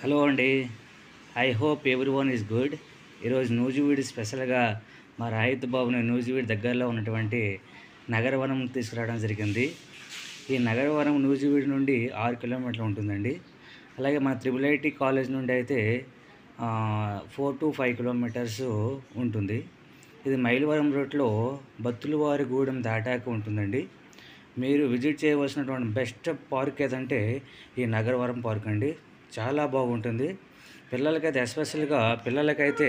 Hello అండి. I hope every one is good. ఈరోజు నూజివీడు స్పెషల్గా మా రాహిత్ బాబుని నూజివీడు దగ్గరలో ఉన్నటువంటి నగరవనం తీసుకురావడం జరిగింది. ఈ నగరవనం నూజివీడు నుండి 6 కిలోమీటర్లు ఉంటుందండి. అలాగే మన త్రిబుల్ ఐటీ కాలేజ్ నుండి అయితే 4 to 5 కిలోమీటర్స్ ఉంటుంది. ఇది మైలవరం రూట్లో బత్తులవారిగూడెం దాటాక ఉంటుందండి. మీరు విజిట్ చేయవలసినటువంటి బెస్ట్ పార్క్ ఏదంటే ఈ నగరవరం పార్క్ అండి. చాలా బాగుంటుంది. పిల్లలకైతే ఎస్పెషల్గా పిల్లలకైతే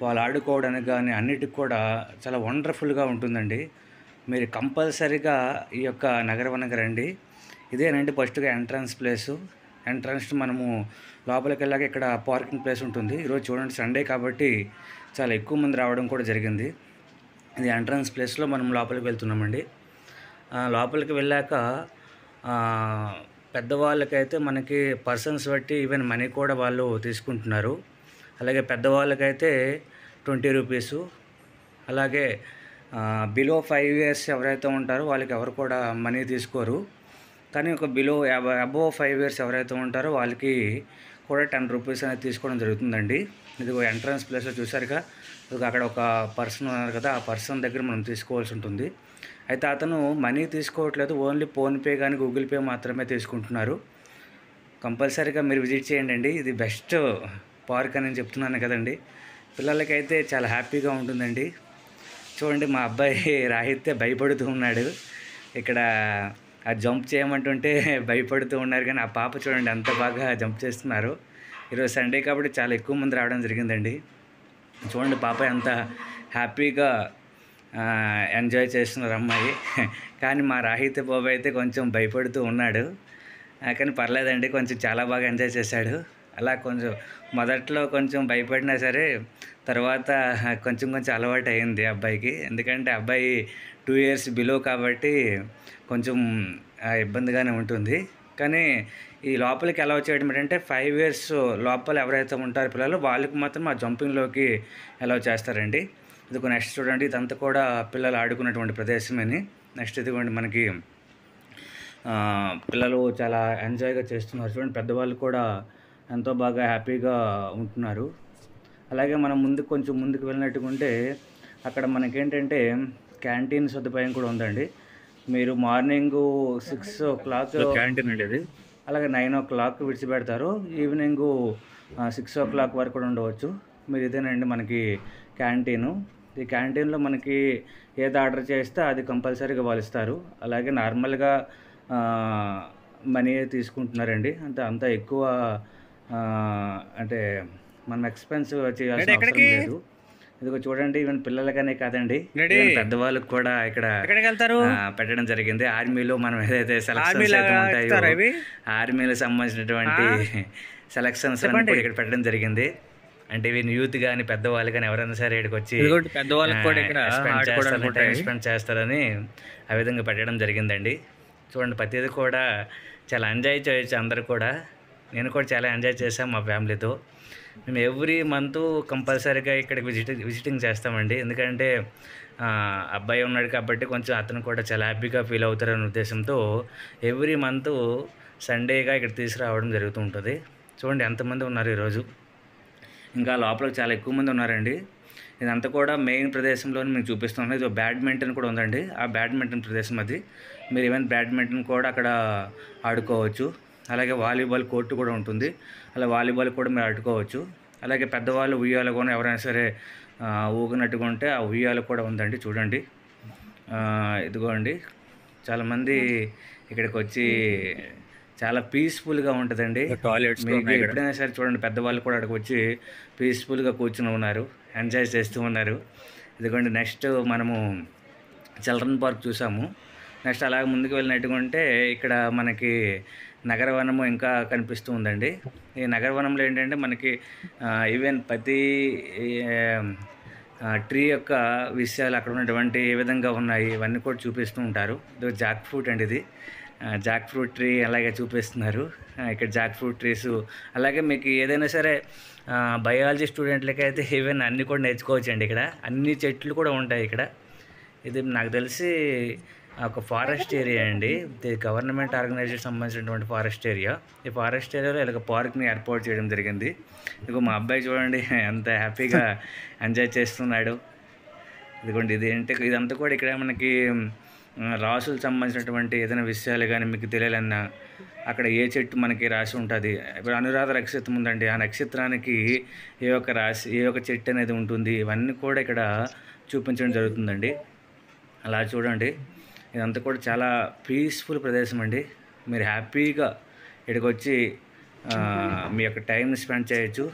వాళ్ళు ఆడుకోవడానికి కానీ అన్నిటికి కూడా చాలా వండర్ఫుల్గా ఉంటుందండి. మీరు కంపల్సరీగా ఈ యొక్క నగరవనంకి రండి. ఇదేనండి ఫస్ట్గా ఎంట్రన్స్ ప్లేసు. ఎంట్రన్స్ మనము లోపలికి వెళ్ళాక ఇక్కడ పార్కింగ్ ప్లేస్ ఉంటుంది. ఈరోజు చూడండి సండే కాబట్టి చాలా ఎక్కువ మంది రావడం కూడా జరిగింది. ఇది ఎంట్రన్స్ ప్లేస్లో మనం లోపలికి వెళ్తున్నామండి. లోపలికి వెళ్ళాక పెద్దవాళ్ళకైతే మనకి పర్సన్స్ బట్టి ఈవెన్ మనీ కూడా వాళ్ళు తీసుకుంటున్నారు. అలాగే పెద్దవాళ్ళకైతే 20 రూపీసు. అలాగే బిలో 5 years ఎవరైతే ఉంటారో వాళ్ళకి ఎవరు కూడా మనీ తీసుకోరు. కానీ ఒక అబోవ్ 5 years ఎవరైతే ఉంటారో వాళ్ళకి కూడా 10 రూపీస్ అనేది తీసుకోవడం జరుగుతుందండి. ఇది ఎంట్రన్స్ ప్లేస్లో చూసారుగా, అక్కడ ఒక పర్సన్ ఉన్నారు కదా, ఆ పర్సన్ దగ్గర మనం తీసుకోవాల్సి ఉంటుంది. అయితే అతను మనీ తీసుకోవట్లేదు, ఓన్లీ ఫోన్పే కానీ గూగుల్ పే మాత్రమే తీసుకుంటున్నారు. కంపల్సరీగా మీరు విజిట్ చేయండి. ఇది బెస్ట్ పార్క్ అని చెప్తున్నాను కదండి. పిల్లలకైతే చాలా హ్యాపీగా ఉంటుందండి. చూడండి, మా అబ్బాయి రాహిత్య భయపడుతూ ఉన్నాడు. ఇక్కడ ఆ జంప్ చేయమంటుంటే భయపడుతూ ఉన్నారు, కానీ ఆ పాప చూడండి అంత బాగా జంప్ చేస్తున్నారు. ఈరోజు సండే కాబట్టి చాలా ఎక్కువ మంది రావడం జరిగిందండి. చూడండి పాప ఎంత హ్యాపీగా ఎంజాయ్ చేస్తున్నారు అమ్మాయి. కానీ మా రాహిత్య బాబు అయితే కొంచెం భయపడుతూ ఉన్నాడు, కానీ పర్లేదండి, కొంచెం చాలా బాగా ఎంజాయ్ చేశాడు. అలా కొంచెం మొదట్లో కొంచెం భయపడినా సరే తర్వాత కొంచెం అలవాటు అయింది అబ్బాయికి. ఎందుకంటే అబ్బాయి 2 years బిలో కాబట్టి కొంచెం ఇబ్బందిగానే ఉంటుంది. కానీ ఈ లోపలికి అలౌ చేయడం ఏంటంటే 5 years లోపల ఎవరైతే ఉంటారో పిల్లలు వాళ్ళకి మాత్రం ఆ జంపింగ్లోకి అలౌ చేస్తారండి. ఇది నెక్స్ట్ చూడండి, ఇదంతా కూడా పిల్లలు ఆడుకున్నటువంటి ప్రదేశమని. నెక్స్ట్ ఇదిగోండి, మనకి పిల్లలు చాలా ఎంజాయ్గా చేస్తున్నారు. చూడండి, పెద్దవాళ్ళు కూడా ఎంతో బాగా హ్యాపీగా ఉంటున్నారు. అలాగే మనం కొంచెం ముందుకు వెళ్ళినట్టుకుంటే అక్కడ మనకేంటంటే క్యాంటీన్ సదుపాయం కూడా ఉందండి. మీరు మార్నింగు 6 o'clock క్యాంటీన్ ఉండేది, అలాగే 9 o'clock విడిచిపెడతారు. ఈవినింగు 6 o'clock వరకు కూడా ఉండవచ్చు. మీరు ఇదేనండి మనకి క్యాంటీను. ఈ క్యాంటీన్లో మనకి ఏది ఆర్డర్ చేస్తే అది కంపల్సరీగా వాళ్ళు ఇస్తారు. అలాగే నార్మల్గా మనీ తీసుకుంటున్నారండి. అంత ఎక్కువ అంటే మనం ఎక్స్పెన్స్ చేయాల్సిన అవసరం లేదు. ఇదిగో చూడండి, ఈవెన్ పిల్లలకనే కాదండి, పెద్దవాళ్ళకి కూడా ఇక్కడ పెట్టడం జరిగింది. ఆర్మీలో మనం ఏదైతే సెలక్షన్స్ అయితే ఉంటాయో ఆర్మీలో సంబంధించినటువంటి సెలక్షన్స్ ఇక్కడ పెట్టడం జరిగింది. అంటే ఈవెన్ యూత్ కానీ పెద్దవాళ్ళు కానీ ఎవరైనా సరే ఇక్కడికి వచ్చి పెద్దవాళ్ళకి కూడా ఇక్కడ టైం స్పెండ్ చేస్తారని ఆ విధంగా పెట్టడం జరిగిందండి. చూడండి, ప్రతిదీ కూడా చాలా ఎంజాయ్ చేయొచ్చు అందరూ కూడా. నేను కూడా చాలా ఎంజాయ్ చేశాను మా ఫ్యామిలీతో. మేము ఎవ్రీ మంత్ కంపల్సరీగా ఇక్కడికి విజిటింగ్ చేస్తామండి. ఎందుకంటే అబ్బాయి ఉన్నాడు కాబట్టి కొంచెం అతను కూడా చాలా హ్యాపీగా ఫీల్ అవుతారనే ఉద్దేశంతో ఎవ్రీ మంత్ సండేగా ఇక్కడ తీసుకురావడం జరుగుతూ ఉంటుంది. చూడండి ఎంతమంది ఉన్నారు ఈరోజు. ఇంకా లోపల చాలా ఎక్కువ మంది ఉన్నారండి. ఇదంతా కూడా మెయిన్ ప్రదేశంలోనే మేము చూపిస్తున్నాం. ఇది బ్యాడ్మింటన్ కూడా ఉందండి. ఆ బ్యాడ్మింటన్ ప్రదేశం అది. మీరు ఈవెన్ బ్యాడ్మింటన్ కూడా అక్కడ ఆడుకోవచ్చు. అలాగే వాలీబాల్ కోర్టు కూడా ఉంటుంది. అలా వాలీబాల్ కూడా మీరు ఆడుకోవచ్చు. అలాగే పెద్దవాళ్ళు ఉయ్యాల కూడా ఎవరైనా సరే ఊగినట్టుగా ఉంటే ఆ ఉయ్యాల కూడా ఉందండి. చూడండి, ఇదిగోండి, చాలామంది ఇక్కడికి వచ్చి చాలా పీస్ఫుల్గా ఉంటుందండి. టాయిలెట్స్ మీకు ఎప్పుడైనా సరే చూడండి, పెద్దవాళ్ళు కూడా అక్కడికి వచ్చి పీస్ఫుల్గా కూర్చుని ఉన్నారు, ఎంజాయ్ చేస్తూ ఉన్నారు. ఇదిగోండి, నెక్స్ట్ మనము చిల్డ్రన్ పార్క్ చూసాము. నెక్స్ట్ అలాగే ముందుకు వెళ్ళినట్టుకుంటే ఇక్కడ మనకి నగరవనము ఇంకా కనిపిస్తూ ఉందండి. ఈ నగరవనంలో ఏంటంటే మనకి ఈవెన్ ప్రతి ట్రీ యొక్క విషయాలు అక్కడ ఉన్నటువంటి ఏ విధంగా ఉన్నాయి ఇవన్నీ కూడా చూపిస్తూ ఉంటారు. ఇది జాక్ ఫ్రూట్ అండి, ఇది జాక్ ఫ్రూట్ ట్రీ అలాగే చూపిస్తున్నారు. ఇక్కడ జాక్ ఫ్రూట్ ట్రీస్, అలాగే మీకు ఏదైనా సరే బయాలజీ స్టూడెంట్లకి అయితే ఈవెన్ అన్నీ కూడా నేర్చుకోవచ్చండి. ఇక్కడ అన్ని చెట్లు కూడా ఉంటాయి ఇక్కడ. ఇది నాకు తెలిసి ఒక ఫారెస్ట్ ఏరియా అండి. ఇది గవర్నమెంట్ ఆర్గనైజేషన్ సంబంధించినటువంటి ఫారెస్ట్ ఏరియా. ఈ ఫారెస్ట్ ఏరియాలో ఇలాగ పార్క్‌ని ఏర్పాటు చేయడం జరిగింది. ఇదిగో మా అబ్బాయి చూడండి ఎంత హ్యాపీగా ఎంజాయ్ చేస్తున్నాడు. ఇదిగోండి ఇదంతా కూడా ఇక్కడ మనకి రాసులకు సంబంధించినటువంటి ఏదైనా విషయాలు గానీ మీకు తెలియాలన్నా, అక్కడ ఏ చెట్టు మనకి రాసి ఉంటది. ఇప్పుడు అనురాధ నక్షత్రం ఉందండి. ఆ నక్షత్రానికి ఏ ఒక్క చెట్టు అనేది ఉంటుంది. ఇవన్నీ కూడా ఇక్కడ చూపించడం జరుగుతుందండి. అలా చూడండి. ఇదంతా కూడా చాలా పీస్‌ఫుల్ ప్రదేశం అండి. మీరు హ్యాపీగా ఇక్కడికొచ్చి మీ యొక్క టైమ్‌ని స్పెండ్ చేయొచ్చు.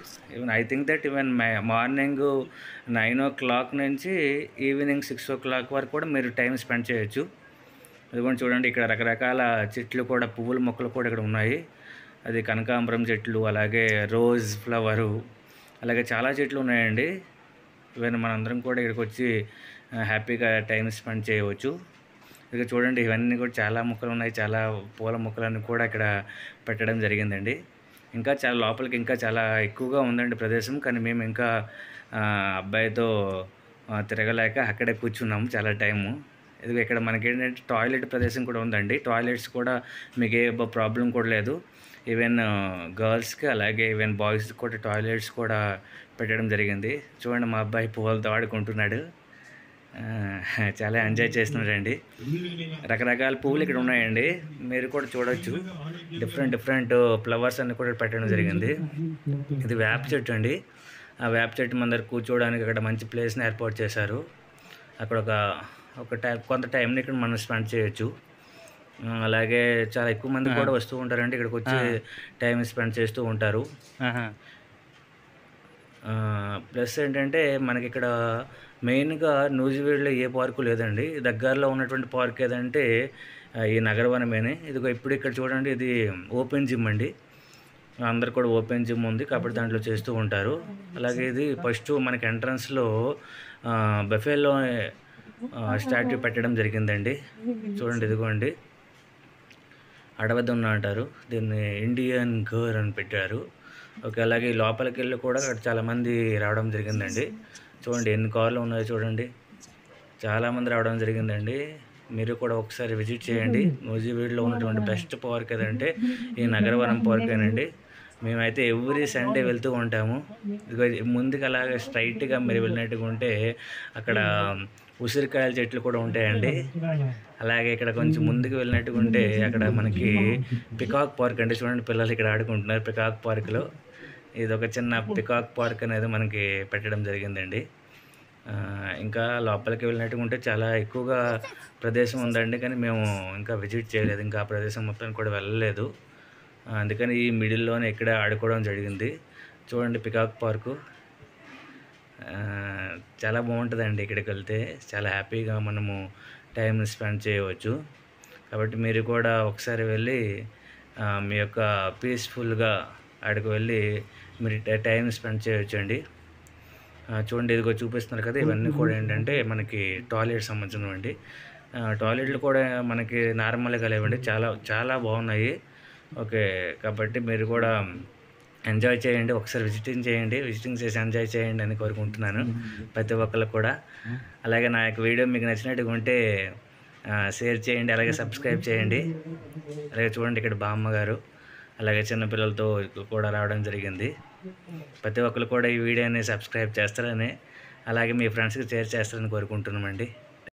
ఐ థింక్ దట్ మార్నింగ్ 9:00 నుంచి ఈవినింగ్ 6:00 వరకు కూడా మీరు టైమ్ స్పెండ్ చేయొచ్చు. అదిగోండి చూడండి ఇక్కడ రకరకాల చెట్లు కూడా పువ్వుల మొక్కలు కూడా ఇక్కడ ఉన్నాయి. అది కనకాంబరం చెట్లు, అలాగే రోజ్ ఫ్లవరు, అలాగే చాలా చెట్లు ఉన్నాయండి. మనందరం కూడా ఇక్కడికొచ్చి హ్యాపీగా టైమ్ స్పెండ్ చేయవచ్చు. ఇక చూడండి ఇవన్నీ కూడా చాలా మొక్కలు ఉన్నాయి. చాలా పూల మొక్కలన్నీ కూడా ఇక్కడ పెట్టడం జరిగిందండి. ఇంకా చాలా లోపలికి ఇంకా చాలా ఎక్కువగా ఉందండి ప్రదేశం. కానీ మేము ఇంకా అబ్బాయితో తిరగలేక అక్కడే కూర్చున్నాము చాలా టైము. ఇదిగో ఇక్కడ మనకేంటంటే టాయిలెట్ ప్రదేశం కూడా ఉందండి. టాయిలెట్స్ కూడా మీకు ఏ ప్రాబ్లం కూడా లేదు. ఈవెన్ గర్ల్స్‌కి అలాగే బాయ్స్‌కి కూడా టాయిలెట్స్ కూడా పెట్టడం జరిగింది. చూడండి మా అబ్బాయి పువ్వులతో ఆడుకుంటున్నాడు. చాలా ఎంజాయ్ చేస్తున్నాడండి. రకరకాల పువ్వులు ఇక్కడ ఉన్నాయండి. మీరు కూడా చూడొచ్చు. డిఫరెంట్ ఫ్లవర్స్ అన్నీ కూడా పెట్టడం జరిగింది. ఇది వేప చెట్టు అండి. ఆ వేప చెట్టు ముందర కూర్చోవడానికి అక్కడ మంచి ప్లేస్‌ని ఏర్పాటు చేశారు. అక్కడ కొంత టైంని ఇక్కడ మనం స్పెండ్ చేయొచ్చు. అలాగే చాలా ఎక్కువ మంది కూడా వస్తూ ఉంటారండి. ఇక్కడికొచ్చి టైం స్పెండ్ చేస్తూ ఉంటారు. ప్లస్ ఏంటంటే మనకిక్కడ మెయిన్‌గా నూజివీడులో ఏ పార్కు లేదండి. దగ్గరలో ఉన్నటువంటి పార్క్ ఏదంటే ఈ నగరవనమేనే. ఇదిగో ఇప్పుడు ఇక్కడ చూడండి ఇది ఓపెన్ జిమ్ అండి. అందరు కూడా ఓపెన్ జిమ్ ఉంది కాబట్టి దాంట్లో చేస్తూ ఉంటారు. అలాగే ఇది ఫస్ట్ మనకి ఎంట్రన్స్‌లో బఫెలో స్టాట్యూ పెట్టడం జరిగిందండి. చూడండి ఇదిగోండి అడవదున్న అంటారు. దీన్ని ఇండియన్ గర్ల్ అని పెట్టారు. ఓకే. అలాగే లోపలికెళ్ళి కూడా అక్కడ చాలామంది రావడం జరిగిందండి. చూడండి ఎన్ని కార్లు ఉన్నాయో చూడండి. చాలామంది రావడం జరిగిందండి. మీరు కూడా ఒకసారి విజిట్ చేయండి. నూజివీడులో ఉన్నటువంటి బెస్ట్ పార్క్ ఏదంటే ఈ నగరవనం పార్కేనండి. మేమైతే ఎవ్రీ సండే వెళ్తూ ఉంటాము. ఇదిగో ముందుకు అలాగే స్ట్రైట్‌గా మీరు వెళ్ళినట్టుగా ఉంటే అక్కడ ఉసిరికాయల చెట్లు కూడా ఉంటాయండి. అలాగే ఇక్కడ కొంచెం ముందుకు వెళ్ళినట్టుగా ఉంటే అక్కడ మనకి పికాక్ పార్క్ అంటే చూడండి పిల్లలు ఇక్కడ ఆడుకుంటున్నారు పికాక్ పార్క్‌లో. ఇదొక చిన్న పికాక్ పార్క్ అనేది మనకి పెట్టడం జరిగిందండి. ఇంకా లోపలికి వెళ్ళినట్టుగా ఉంటే చాలా ఎక్కువగా ప్రదేశం ఉందండి. కానీ మేము ఇంకా విజిట్ చేయలేదు. ఇంకా ఆ ప్రదేశం మొత్తానికి కూడా వెళ్ళలేదు. అందుకని ఈ మిడిల్‌లోనే ఇక్కడే ఆడుకోవడం జరిగింది. చూడండి పికాక్ పార్కు. చాలా బాగుంటుందండి. ఇక్కడికి వెళ్తే చాలా హ్యాపీగా మనము టైం స్పెండ్ చేయవచ్చు. కాబట్టి మీరు కూడా ఒకసారి వెళ్ళి మీ యొక్క పీస్‌ఫుల్‌గా అక్కడికి వెళ్ళి మీరు టైం స్పెండ్ చేయొచ్చండి. చూడండి ఇదిగో చూపిస్తున్నారు కదా ఇవన్నీ కూడా ఏంటంటే మనకి టాయిలెట్ సంబంధించినవండి. టాయిలెట్లు కూడా మనకి నార్మల్‌గా లేవండి. చాలా బాగున్నాయి. ఓకే. కాబట్టి మీరు కూడా ఎంజాయ్ చేయండి. ఒకసారి విజిటింగ్ చేసి ఎంజాయ్ చేయండి అని కోరుకుంటున్నాను ప్రతి ఒక్కళ్ళకి కూడా. అలాగే నా యొక్క వీడియో మీకు నచ్చినట్టుగా ఉంటే షేర్ చేయండి. అలాగే సబ్స్క్రైబ్ చేయండి. అలాగే చూడండి ఇక్కడ బామ్మగారు అలాగే చిన్నపిల్లలతో కూడా రావడం జరిగింది. ప్రతి ఒక్కరు కూడా ఈ వీడియోని సబ్స్క్రైబ్ చేస్తారని అలాగే మీ ఫ్రెండ్స్‌కి షేర్ చేస్తారని కోరుకుంటున్నామండి.